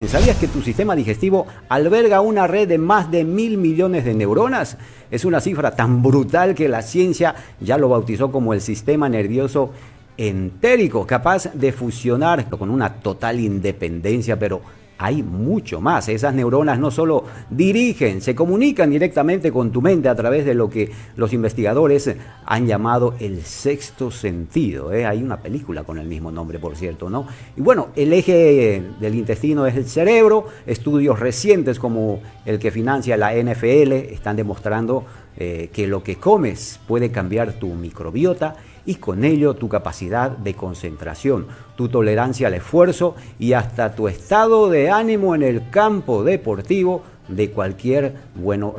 ¿Sabías que tu sistema digestivo alberga una red de más de 1.000 millones de neuronas? Es una cifra tan brutal que la ciencia ya lo bautizó como el sistema nervioso entérico, capaz de fusionar con una total independencia, pero hay mucho más. Esas neuronas no solo dirigen, se comunican directamente con tu mente a través de lo que los investigadores han llamado el sexto sentido. Hay una película con el mismo nombre, por cierto, ¿no? Y bueno, el eje del intestino es el cerebro. Estudios recientes como el que financia la NFL están demostrando que lo que comes puede cambiar tu microbiota y con ello tu capacidad de concentración, tu tolerancia al esfuerzo y hasta tu estado de ánimo en el campo deportivo de cualquier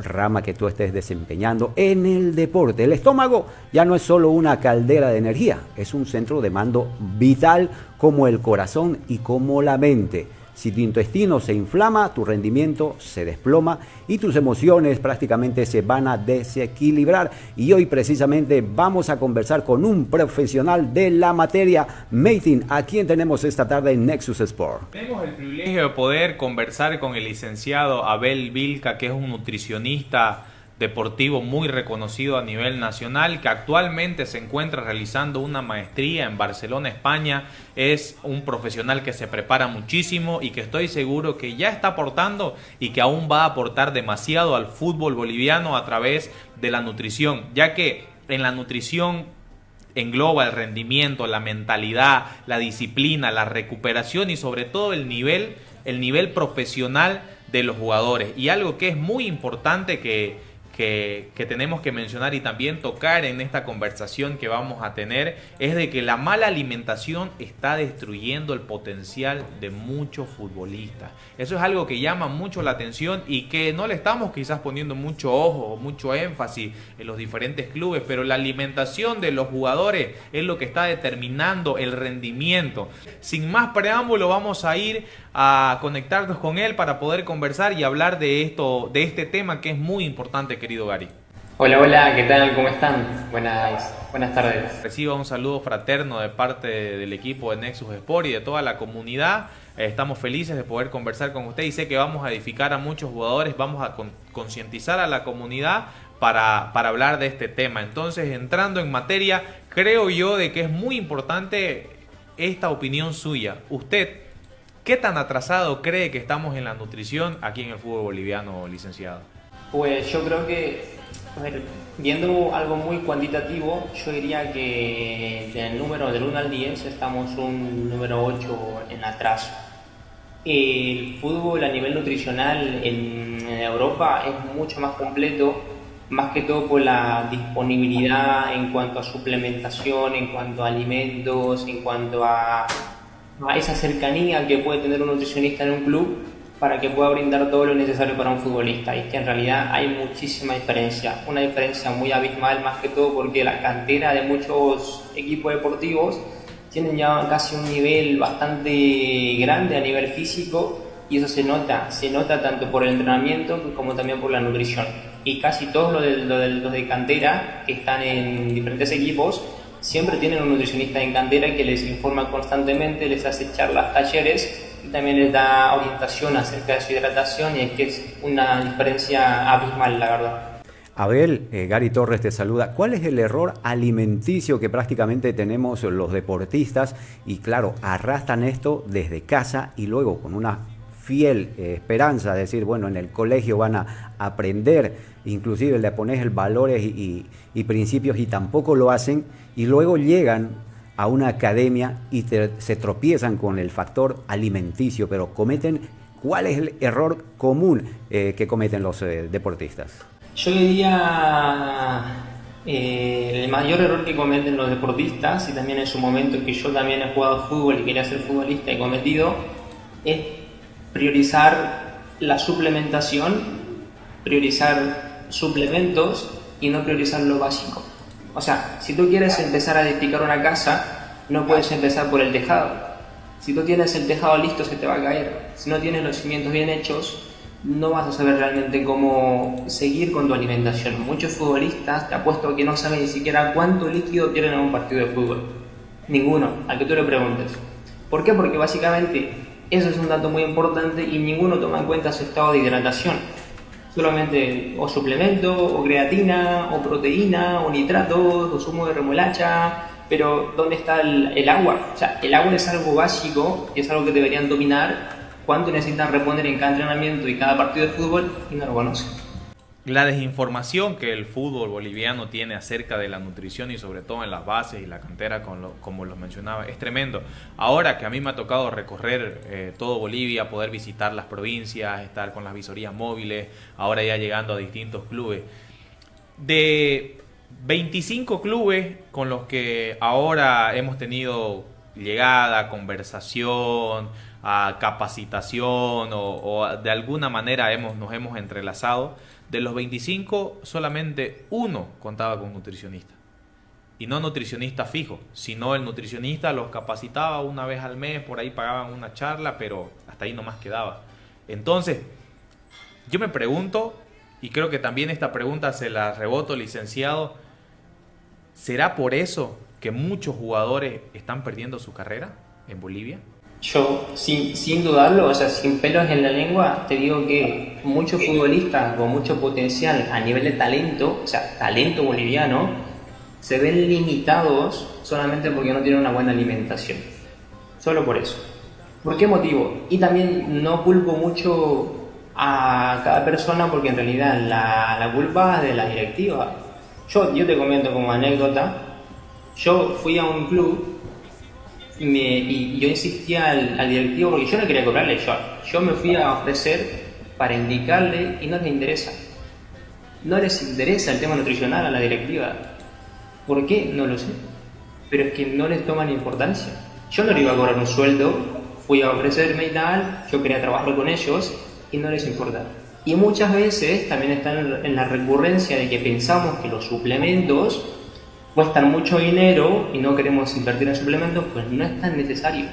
rama que tú estés desempeñando en el deporte. El estómago ya no es solo una caldera de energía, es un centro de mando vital como el corazón y como la mente. Si tu intestino se inflama, tu rendimiento se desploma y tus emociones prácticamente se van a desequilibrar. Y hoy precisamente vamos a conversar con un profesional de la materia, Metin, a quien tenemos esta tarde en Nexus Sport. Tenemos el privilegio de poder conversar con el licenciado Abel Vilca, que es un nutricionista deportivo muy reconocido a nivel nacional, que actualmente se encuentra realizando una maestría en Barcelona, España. Es un profesional que se prepara muchísimo y que estoy seguro que ya está aportando y que aún va a aportar demasiado al fútbol boliviano a través de la nutrición, ya que en la nutrición engloba el rendimiento, la mentalidad, la disciplina, la recuperación y sobre todo el nivel profesional de los jugadores. Y algo que es muy importante que tenemos que mencionar y también tocar en esta conversación que vamos a tener es de que la mala alimentación está destruyendo el potencial de muchos futbolistas. Eso es algo que llama mucho la atención y que no le estamos quizás poniendo mucho ojo o mucho énfasis en los diferentes clubes, pero la alimentación de los jugadores es lo que está determinando el rendimiento. Sin más preámbulo, vamos a ir a conectarnos con él para poder conversar y hablar de este tema que es muy importante, querido Gary. Hola, ¿qué tal? ¿Cómo están? Buenas tardes. Reciba un saludo fraterno de parte del equipo de Nexus Sport y de toda la comunidad. Estamos felices de poder conversar con usted y sé que vamos a edificar a muchos jugadores, vamos a concientizar a la comunidad para hablar de este tema. Entonces, entrando en materia, creo yo de que es muy importante esta opinión suya. Usted, ¿qué tan atrasado cree que estamos en la nutrición aquí en el fútbol boliviano, licenciado? Pues yo creo que, viendo algo muy cuantitativo, yo diría que en el número del 1 al 10 estamos un número 8 en atraso. El fútbol a nivel nutricional en Europa es mucho más completo, más que todo por la disponibilidad en cuanto a suplementación, en cuanto a alimentos, en cuanto a esa cercanía que puede tener un nutricionista en un club para que pueda brindar todo lo necesario para un futbolista. Y es que en realidad hay muchísima diferencia, una diferencia muy abismal, más que todo porque la cantera de muchos equipos deportivos tienen ya casi un nivel bastante grande a nivel físico y eso se nota tanto por el entrenamiento como también por la nutrición. Y casi todos los de cantera que están en diferentes equipos siempre tienen un nutricionista en cantera que les informa constantemente, les hace charlas, talleres y también les da orientación acerca de su hidratación y es que es una diferencia abismal, la verdad. Abel, Gary Torres te saluda. ¿Cuál es el error alimenticio que prácticamente tenemos los deportistas? Y claro, arrastran esto desde casa y luego con una fiel esperanza de decir, bueno, en el colegio van a aprender, inclusive le pones el valores y principios y tampoco lo hacen y luego llegan a una academia y se tropiezan con el factor alimenticio, pero ¿cuál es el error común que cometen los deportistas? Yo diría el mayor error que cometen los deportistas, y también en su momento que yo también he jugado fútbol y quería ser futbolista y he cometido, es priorizar la suplementación, priorizar suplementos y no priorizar lo básico. O sea, si tú quieres empezar a edificar una casa, no puedes empezar por el tejado. Si tú tienes el tejado listo, se te va a caer. Si no tienes los cimientos bien hechos, no vas a saber realmente cómo seguir con tu alimentación. Muchos futbolistas, te apuesto que no saben ni siquiera cuánto líquido tienen en un partido de fútbol. Ninguno, al que tú le preguntes. ¿Por qué? Porque básicamente Eso es un dato muy importante y ninguno toma en cuenta su estado de hidratación. Solamente o suplemento, o creatina, o proteína, o nitratos, o zumo de remolacha, pero ¿dónde está el agua? O sea, el agua es algo básico, es algo que deberían dominar, cuánto necesitan reponer en cada entrenamiento y cada partido de fútbol y no lo conocen. La desinformación que el fútbol boliviano tiene acerca de la nutrición y sobre todo en las bases y la cantera, como los mencionaba, es tremendo. Ahora que a mí me ha tocado recorrer todo Bolivia, poder visitar las provincias, estar con las visorías móviles, ahora ya llegando a distintos clubes. De 25 clubes con los que ahora hemos tenido llegada, conversación, a capacitación o de alguna manera nos hemos entrelazado, de los 25 solamente uno contaba con un nutricionista. Y no nutricionista fijo, sino el nutricionista los capacitaba una vez al mes, por ahí pagaban una charla, pero hasta ahí nomás quedaba. Entonces, yo me pregunto, y creo que también esta pregunta se la reboto, licenciado, ¿será por eso que muchos jugadores están perdiendo su carrera en Bolivia? Yo, sin dudarlo, o sea, sin pelos en la lengua, te digo que muchos futbolistas con mucho potencial a nivel de talento, o sea, talento boliviano, se ven limitados solamente porque no tienen una buena alimentación. Solo por eso. ¿Por qué motivo? Y también no culpo mucho a cada persona porque en realidad la culpa es de la directiva. Yo te comento como anécdota, yo fui a un club y yo insistía al directivo porque yo no quería cobrarle, yo me fui a ofrecer para indicarle y no les interesa. No les interesa el tema nutricional a la directiva. ¿Por qué? No lo sé. Pero es que no les toman importancia. Yo no le iba a cobrar un sueldo, fui a ofrecerme y tal, yo quería trabajar con ellos y no les importa. Y muchas veces también están en la recurrencia de que pensamos que los suplementos cuestan mucho dinero y no queremos invertir en suplementos, pues no es tan necesario.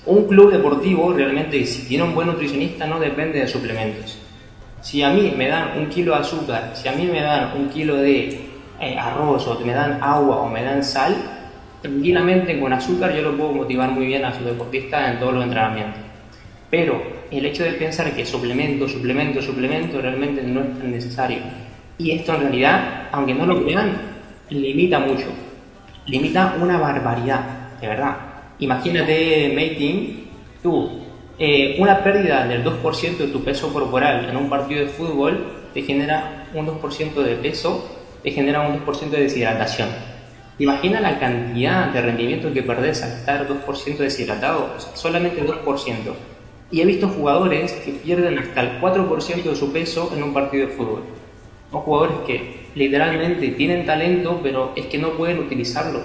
Un club deportivo realmente, si tiene un buen nutricionista, no depende de suplementos. Si a mí me dan 1 kilo de azúcar, si a mí me dan 1 kilo de arroz, o me dan agua, o me dan sal, tranquilamente con azúcar yo lo puedo motivar muy bien a su deportista en todos los entrenamientos. Pero el hecho de pensar que suplemento realmente no es tan necesario. Y esto en realidad, aunque no lo crean, limita mucho, limita una barbaridad, de verdad. Imagínate, Mating, tú, una pérdida del 2% de tu peso corporal en un partido de fútbol te genera un 2% de peso, te genera un 2% de deshidratación. Imagina la cantidad de rendimiento que perdés al estar 2% deshidratado, o sea, solamente 2%. Y he visto jugadores que pierden hasta el 4% de su peso en un partido de fútbol. Son jugadores que literalmente tienen talento, pero es que no pueden utilizarlo.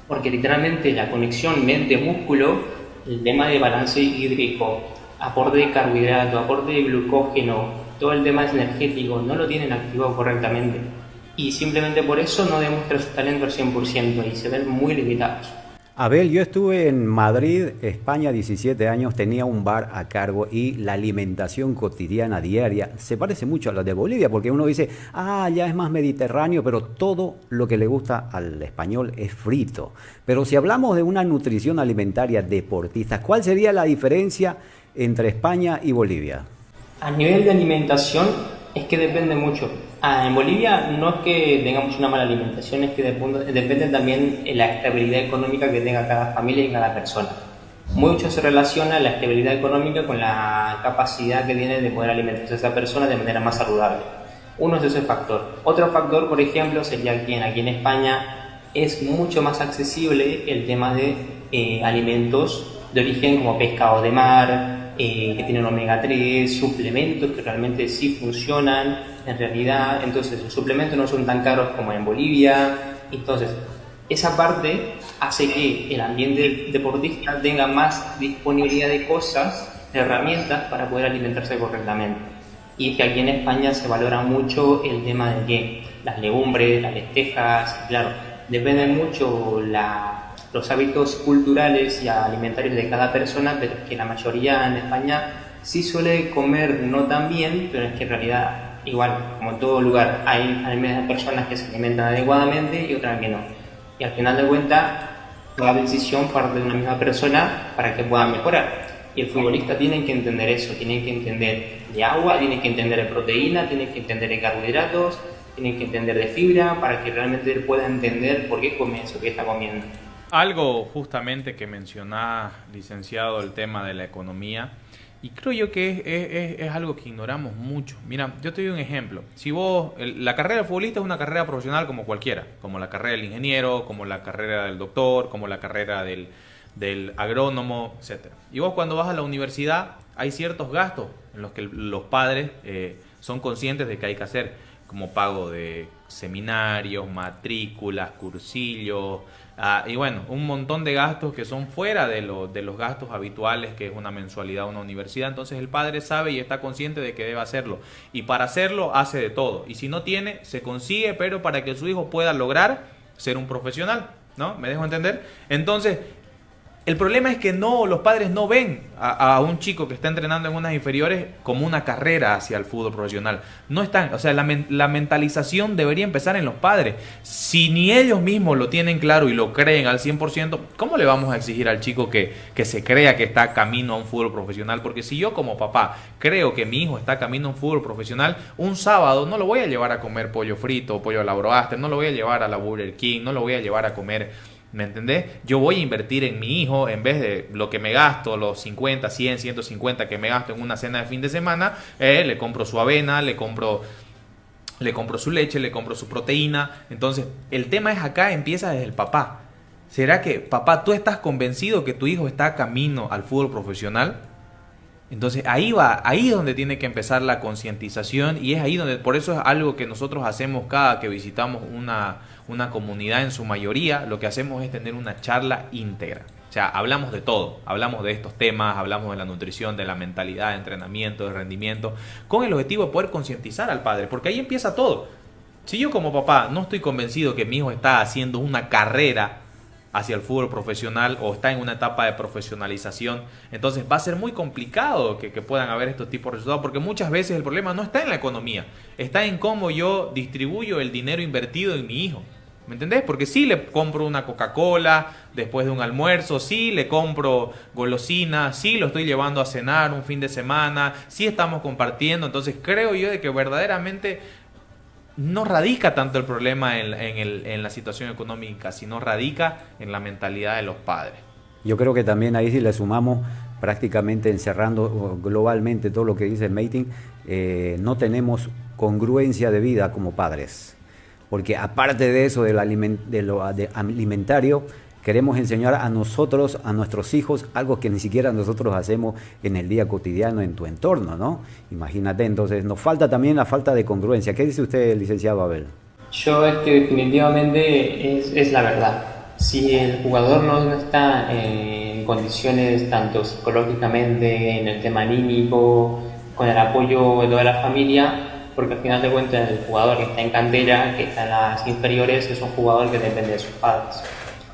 Porque literalmente la conexión mente-músculo, el tema de balance hídrico, aporte de carbohidrato, aporte de glucógeno, todo el tema energético, no lo tienen activado correctamente. Y simplemente por eso no demuestran su talento al 100% y se ven muy limitados. Abel, yo estuve en Madrid, España, 17 años, tenía un bar a cargo y la alimentación cotidiana diaria se parece mucho a la de Bolivia, porque uno dice, ya es más mediterráneo, pero todo lo que le gusta al español es frito. Pero si hablamos de una nutrición alimentaria deportista, ¿cuál sería la diferencia entre España y Bolivia? A nivel de alimentación es que depende mucho. En Bolivia no es que tengamos una mala alimentación, es que depende también de la estabilidad económica que tenga cada familia y cada persona. Mucho se relaciona la estabilidad económica con la capacidad que tiene de poder alimentarse a esa persona de manera más saludable. Uno es ese factor. Otro factor, por ejemplo, sería que aquí en España es mucho más accesible el tema de alimentos de origen como pescado de mar, que tienen omega 3, suplementos que realmente sí funcionan en realidad. Entonces los suplementos no son tan caros como en Bolivia. Entonces esa parte hace que el ambiente deportista tenga más disponibilidad de cosas, de herramientas para poder alimentarse correctamente. Y que aquí en España se valora mucho el tema de que las legumbres, las lentejas, claro, dependen mucho los hábitos culturales y alimentarios de cada persona, pero es que la mayoría en España sí suele comer no tan bien, pero es que en realidad, igual, como en todo lugar, hay personas que se alimentan adecuadamente y otras que no. Y al final de cuentas, toda decisión parte de una misma persona para que pueda mejorar. Y el futbolista tiene que entender eso, tiene que entender de agua, tiene que entender de proteína, tiene que entender de carbohidratos, tiene que entender de fibra, para que realmente él pueda entender por qué come eso que está comiendo. Algo justamente que mencionaba, licenciado, el tema de la economía, y creo yo que es algo que ignoramos mucho. Mira, yo te doy un ejemplo. Si vos, la carrera de futbolista es una carrera profesional como cualquiera, como la carrera del ingeniero, como la carrera del doctor, como la carrera del agrónomo, etcétera. Y vos cuando vas a la universidad hay ciertos gastos en los que los padres son conscientes de que hay que hacer, como pago de seminarios, matrículas, cursillos, y bueno, un montón de gastos que son fuera de los gastos habituales, que es una mensualidad de una universidad. Entonces el padre sabe y está consciente de que debe hacerlo, y para hacerlo hace de todo, y si no tiene, se consigue, pero para que su hijo pueda lograr ser un profesional, ¿no? ¿Me dejo entender? Entonces, el problema es que los padres no ven a un chico que está entrenando en unas inferiores como una carrera hacia el fútbol profesional. No están, o sea, la mentalización debería empezar en los padres. Si ni ellos mismos lo tienen claro y lo creen al 100%, ¿cómo le vamos a exigir al chico que se crea que está camino a un fútbol profesional? Porque si yo como papá creo que mi hijo está camino a un fútbol profesional, un sábado no lo voy a llevar a comer pollo frito, pollo a la broaster, no lo voy a llevar a la Burger King, no lo voy a llevar a comer... ¿Me entendés? Yo voy a invertir en mi hijo, en vez de lo que me gasto, los 50, 100, 150 que me gasto en una cena de fin de semana, le compro su avena, le compro su leche, le compro su proteína. Entonces, el tema es acá, empieza desde el papá. ¿Será que, papá, tú estás convencido que tu hijo está camino al fútbol profesional? Entonces ahí es donde tiene que empezar la concientización, y es ahí donde, por eso es algo que nosotros hacemos cada que visitamos una comunidad. En su mayoría lo que hacemos es tener una charla íntegra. O sea, hablamos de todo, hablamos de estos temas, hablamos de la nutrición, de la mentalidad, de entrenamiento, de rendimiento, con el objetivo de poder concientizar al padre, porque ahí empieza todo. Si yo como papá no estoy convencido que mi hijo está haciendo una carrera hacia el fútbol profesional o está en una etapa de profesionalización, entonces va a ser muy complicado que puedan haber estos tipos de resultados, porque muchas veces el problema no está en la economía, está en cómo yo distribuyo el dinero invertido en mi hijo. ¿Me entendés? Porque sí le compro una Coca-Cola después de un almuerzo, sí le compro golosinas, sí lo estoy llevando a cenar un fin de semana, sí estamos compartiendo. Entonces creo yo de que verdaderamente no radica tanto el problema en la situación económica, sino radica en la mentalidad de los padres. Yo creo que también ahí, si le sumamos, prácticamente encerrando globalmente todo lo que dice Mating, no tenemos congruencia de vida como padres. Porque aparte de eso, de lo alimentario, queremos enseñar a nosotros, a nuestros hijos, algo que ni siquiera nosotros hacemos en el día cotidiano en tu entorno, ¿no? Imagínate, entonces nos falta también la falta de congruencia. ¿Qué dice usted, licenciado Abel? Yo es que definitivamente es la verdad. Si el jugador no está en condiciones tanto psicológicamente, en el tema anímico, con el apoyo de toda la familia, porque al final de cuentas el jugador que está en cantera, que está en las inferiores, es un jugador que depende de sus padres.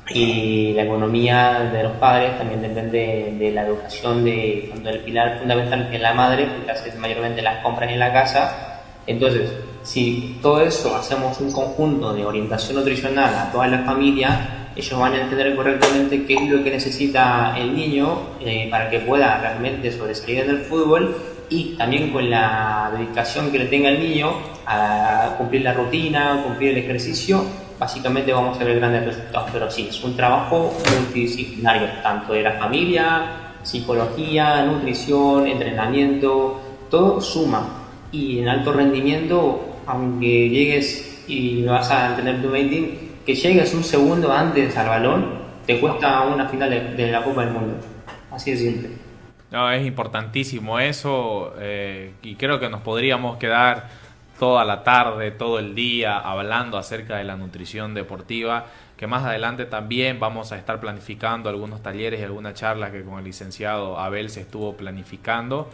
Y la economía de los padres también depende de la educación del pilar fundamental, que es la madre, porque hace mayormente las compras en la casa. Entonces, si todo eso hacemos un conjunto de orientación nutricional a toda la familia, ellos van a entender correctamente qué es lo que necesita el niño para que pueda realmente sobresalir en el fútbol, y también con la dedicación que le tenga el niño a cumplir la rutina, cumplir el ejercicio, básicamente vamos a ver grandes resultados. Pero sí, es un trabajo multidisciplinario, tanto de la familia, psicología, nutrición, entrenamiento, todo suma. Y en alto rendimiento, aunque llegues y vas a entender tu Mating, que llegues un segundo antes al balón, te cuesta una final de la Copa del Mundo. Así de simple. No, es importantísimo eso, y creo que nos podríamos quedar toda la tarde, todo el día hablando acerca de la nutrición deportiva, que más adelante también vamos a estar planificando algunos talleres y algunas charlas que con el licenciado Abel se estuvo planificando.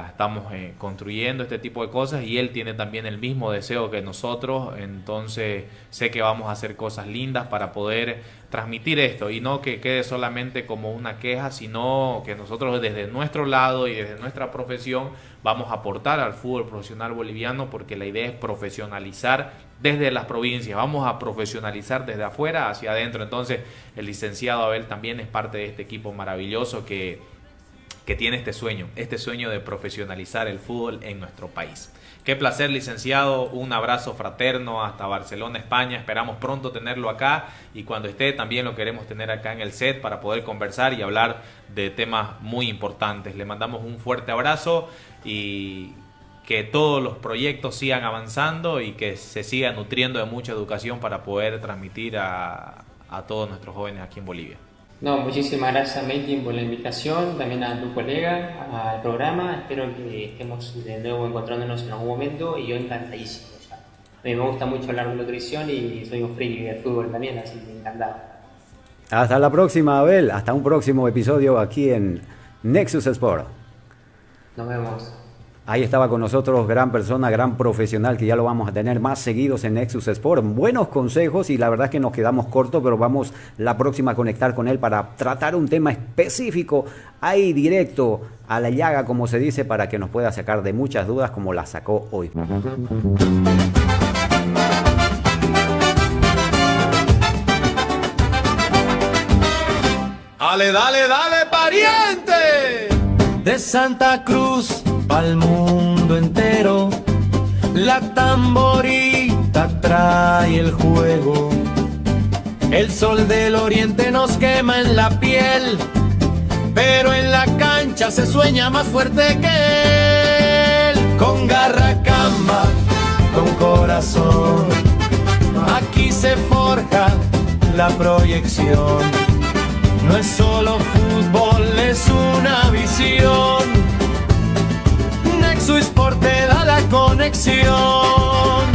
Estamos construyendo este tipo de cosas, y él tiene también el mismo deseo que nosotros. Entonces sé que vamos a hacer cosas lindas para poder transmitir esto, y no que quede solamente como una queja, sino que nosotros desde nuestro lado y desde nuestra profesión vamos a aportar al fútbol profesional boliviano, porque la idea es profesionalizar desde las provincias, vamos a profesionalizar desde afuera hacia adentro. Entonces el licenciado Abel también es parte de este equipo maravilloso que que tiene este sueño de profesionalizar el fútbol en nuestro país. Qué placer, licenciado, un abrazo fraterno hasta Barcelona, España. Esperamos pronto tenerlo acá y cuando esté también lo queremos tener acá en el set para poder conversar y hablar de temas muy importantes. Le mandamos un fuerte abrazo y que todos los proyectos sigan avanzando y que se siga nutriendo de mucha educación para poder transmitir a todos nuestros jóvenes aquí en Bolivia. No, muchísimas gracias, Melkin, por la invitación, también a tu colega, al programa. Espero que estemos de nuevo encontrándonos en algún momento y yo encantadísimo. O sea, a mí me gusta mucho hablar de nutrición y soy un friki del fútbol también, así que encantado. Hasta la próxima, Abel. Hasta un próximo episodio aquí en Nexus Sport. Nos vemos. Ahí estaba con nosotros, gran persona, gran profesional, que ya lo vamos a tener más seguidos en Nexus Sport. Buenos consejos y la verdad es que nos quedamos cortos, pero vamos la próxima a conectar con él para tratar un tema específico, ahí directo a la llaga, como se dice, para que nos pueda sacar de muchas dudas como la sacó hoy. Dale, dale, dale, pariente. De Santa Cruz al mundo entero, la tamborita trae el juego. El sol del oriente nos quema en la piel, pero en la cancha se sueña más fuerte que él. Con garra, camba, con corazón, aquí se forja la proyección. No es solo fútbol, es una visión. Nexus Sport te da la conexión.